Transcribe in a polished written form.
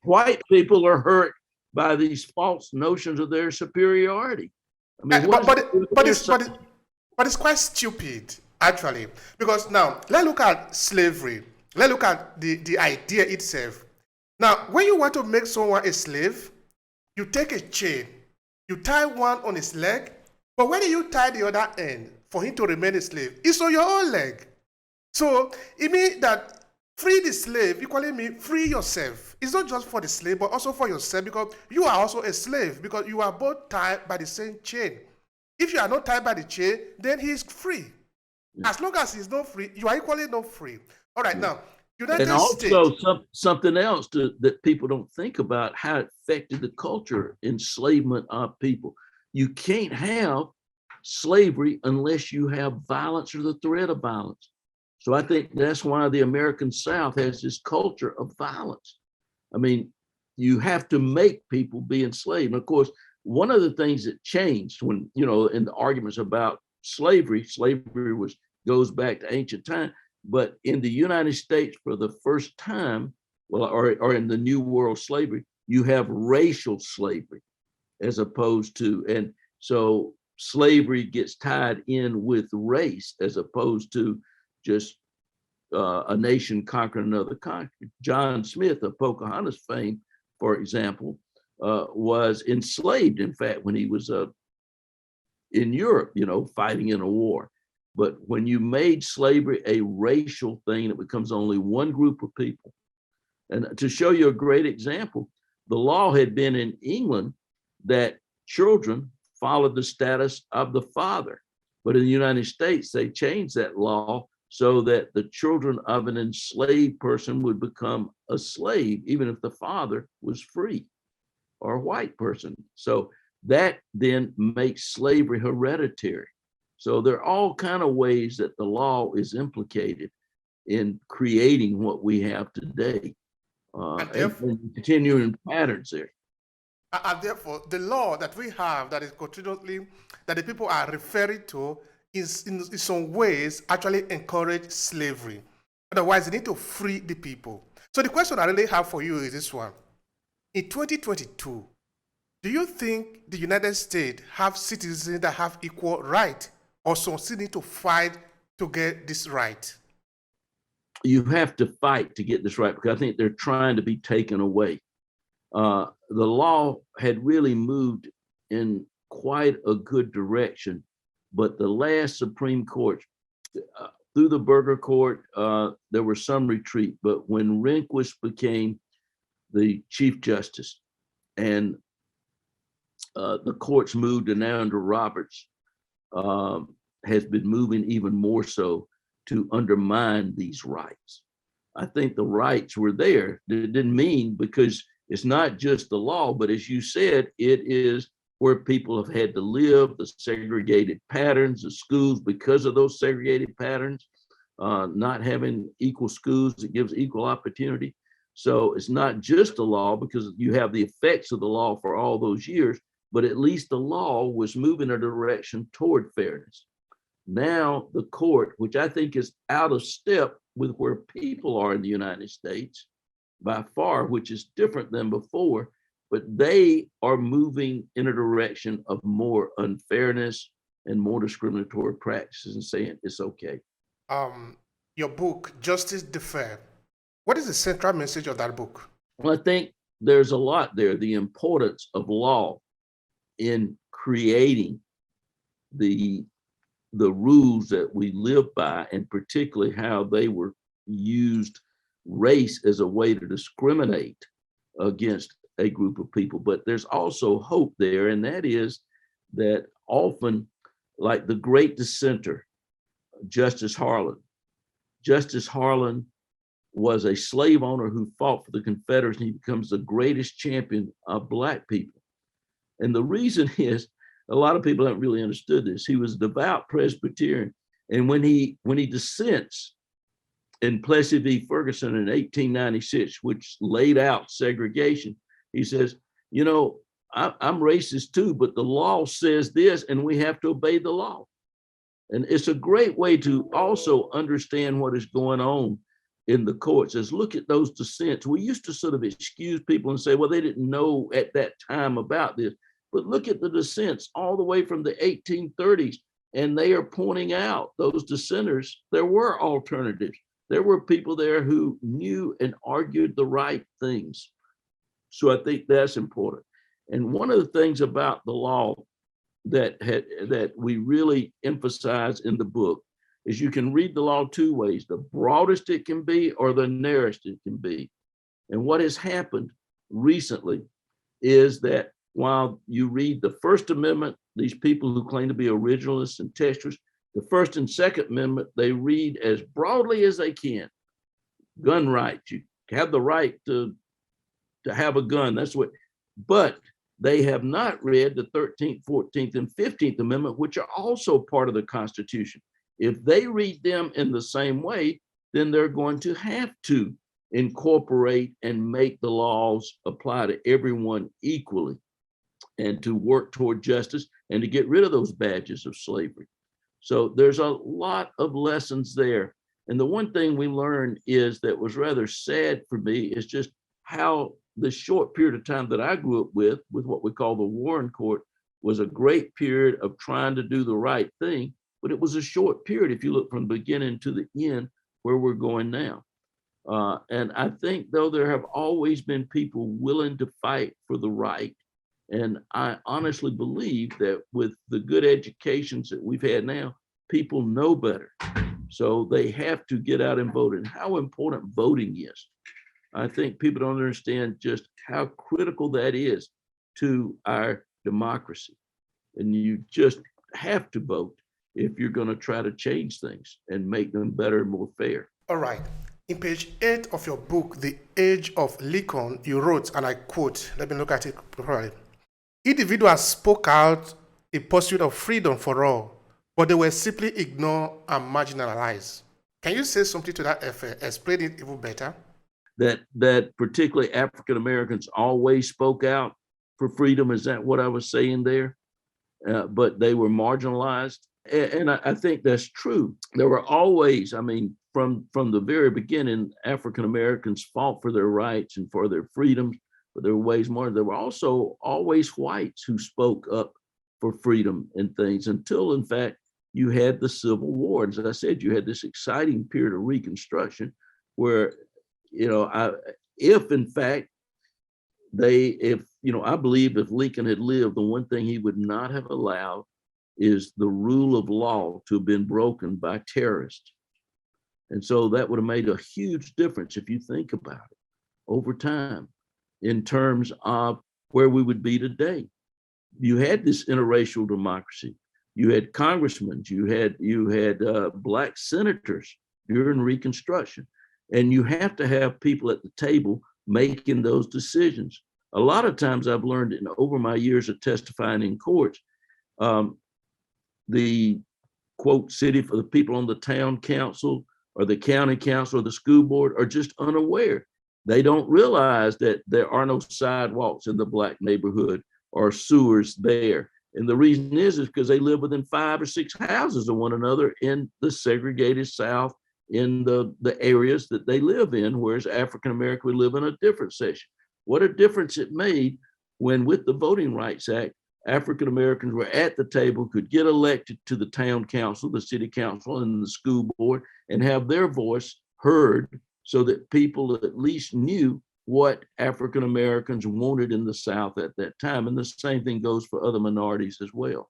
white people are hurt by these false notions of their superiority. I mean, but it's quite stupid, actually, because now let's look at slavery. Let's look at the idea itself. Now, when you want to make someone a slave, you take a chain, you tie one on his leg, but when you tie the other end for him to remain a slave, it's on your own leg. So it means that free the slave equally means free yourself. It's not just for the slave, but also for yourself, because you are also a slave, because you are both tied by the same chain. If you are not tied by the chain, then he is free. Yeah. As long as he's not free, you are equally not free. All right, now, United States. And also something else that people don't think about, how it affected the culture, enslavement of people. You can't have slavery unless you have violence or the threat of violence. So I think that's why the American South has this culture of violence. I mean, you have to make people be enslaved. And of course, one of the things that changed when, you know, in the arguments about slavery goes back to ancient time, but in the United States for the first time, well, or in the New World slavery, you have racial slavery as opposed to, and so slavery gets tied in with race as opposed to just a nation conquering another country. John Smith of Pocahontas fame, for example, was enslaved, in fact, when he was in Europe, you know, fighting in a war. But when you made slavery a racial thing, it becomes only one group of people. And to show you a great example, the law had been in England that children followed the status of the father. But in the United States, they changed that law so that the children of an enslaved person would become a slave, even if the father was free or a white person. So that then makes slavery hereditary. So there are all kinds of ways that the law is implicated in creating what we have today, and continuing patterns there. And therefore, the law that we have that is continuously, that the people are referring to, is in some ways actually encourage slavery. Otherwise, they need to free the people. So the question I really have for you is this one. In 2022, do you think the United States have citizens that have equal right, or some still need to fight to get this right? You have to fight to get this right, because I think they're trying to be taken away. The law had really moved in quite a good direction, but the last Supreme Court, through the Burger Court, there was some retreat, but when Rehnquist became the Chief Justice and the courts moved, and now under Roberts has been moving even more so to undermine these rights. I think the rights were there. It didn't mean, because it's not just the law, but as you said, it is where people have had to live, the segregated patterns, the schools, because of those segregated patterns, not having equal schools that gives equal opportunity. So it's not just the law, because you have the effects of the law for all those years, but at least the law was moving in a direction toward fairness. Now the court, which I think is out of step with where people are in the United States by far, which is different than before, but they are moving in a direction of more unfairness and more discriminatory practices and saying it's okay. Your book, Justice Deferred, what is the central message of that book? Well, I think there's a lot there. The importance of law in creating the rules that we live by, and particularly how they were used race as a way to discriminate against a group of people. But there's also hope there, and that is that often, like the great dissenter, Justice Harlan was a slave owner who fought for the Confederates, and he becomes the greatest champion of Black people. And the reason is, a lot of people haven't really understood this. He was a devout Presbyterian, and when he dissents in Plessy v. Ferguson in 1896, which laid out segregation, he says, you know, I'm racist too, but the law says this, and we have to obey the law. And it's a great way to also understand what is going on in the courts is look at those dissents. We used to sort of excuse people and say, well, they didn't know at that time about this. But look at the dissents all the way from the 1830s, and they are pointing out those dissenters. There were alternatives. There were people there who knew and argued the right things. So I think that's important. And one of the things about the law that we really emphasize in the book is you can read the law two ways: the broadest it can be or the narrowest it can be. And what has happened recently is that while you read the First Amendment, these people who claim to be originalists and textualists, the First and Second Amendment, they read as broadly as they can. Gun rights, you have the right to have a gun, that's what, but they have not read the 13th, 14th, and 15th Amendment, which are also part of the Constitution. If they read them in the same way, then they're going to have to incorporate and make the laws apply to everyone equally, and to work toward justice and to get rid of those badges of slavery. So there's a lot of lessons there. And the one thing we learned is that was rather sad for me is just how the short period of time that I grew up with what we call the Warren Court, was a great period of trying to do the right thing, but it was a short period if you look from the beginning to the end where we're going now. And I think, though, there have always been people willing to fight for the right. And I honestly believe that with the good educations that we've had now, people know better. So they have to get out and vote. And how important voting is. I think people don't understand just how critical that is to our democracy. And you just have to vote if you're going to try to change things and make them better and more fair. All right. In page 8 of your book, The Age of Lincoln, you wrote, and I quote, let me look at it properly. Individuals spoke out in pursuit of freedom for all, but they were simply ignored and marginalized. Can you say something to that effect? Explain it even better. That particularly African Americans always spoke out for freedom. Is that what I was saying there? But they were marginalized. And I think that's true. There were always, I mean, from the very beginning, African Americans fought for their rights and for their freedoms, but there were ways more. There were also always whites who spoke up for freedom and things until, in fact, you had the Civil War. As I said, you had this exciting period of Reconstruction where, if in fact I believe if Lincoln had lived, the one thing he would not have allowed is the rule of law to have been broken by terrorists. And so that would have made a huge difference if you think about it over time in terms of where we would be today. You had this interracial democracy. You had congressmen, you had Black senators during Reconstruction. And you have to have people at the table making those decisions. A lot of times I've learned over my years of testifying in courts, the quote city for the people on the town council or the county council or the school board are just unaware. They don't realize that there are no sidewalks in the Black neighborhood or sewers there. And the reason is because they live within 5 or 6 houses of one another in the segregated South, in the areas that they live in, whereas African American would live in a different section. What a difference it made when, with the Voting Rights Act, African Americans were at the table, could get elected to the town council, the city council, and the school board, and have their voice heard so that people at least knew what African Americans wanted in the South at that time. And the same thing goes for other minorities as well.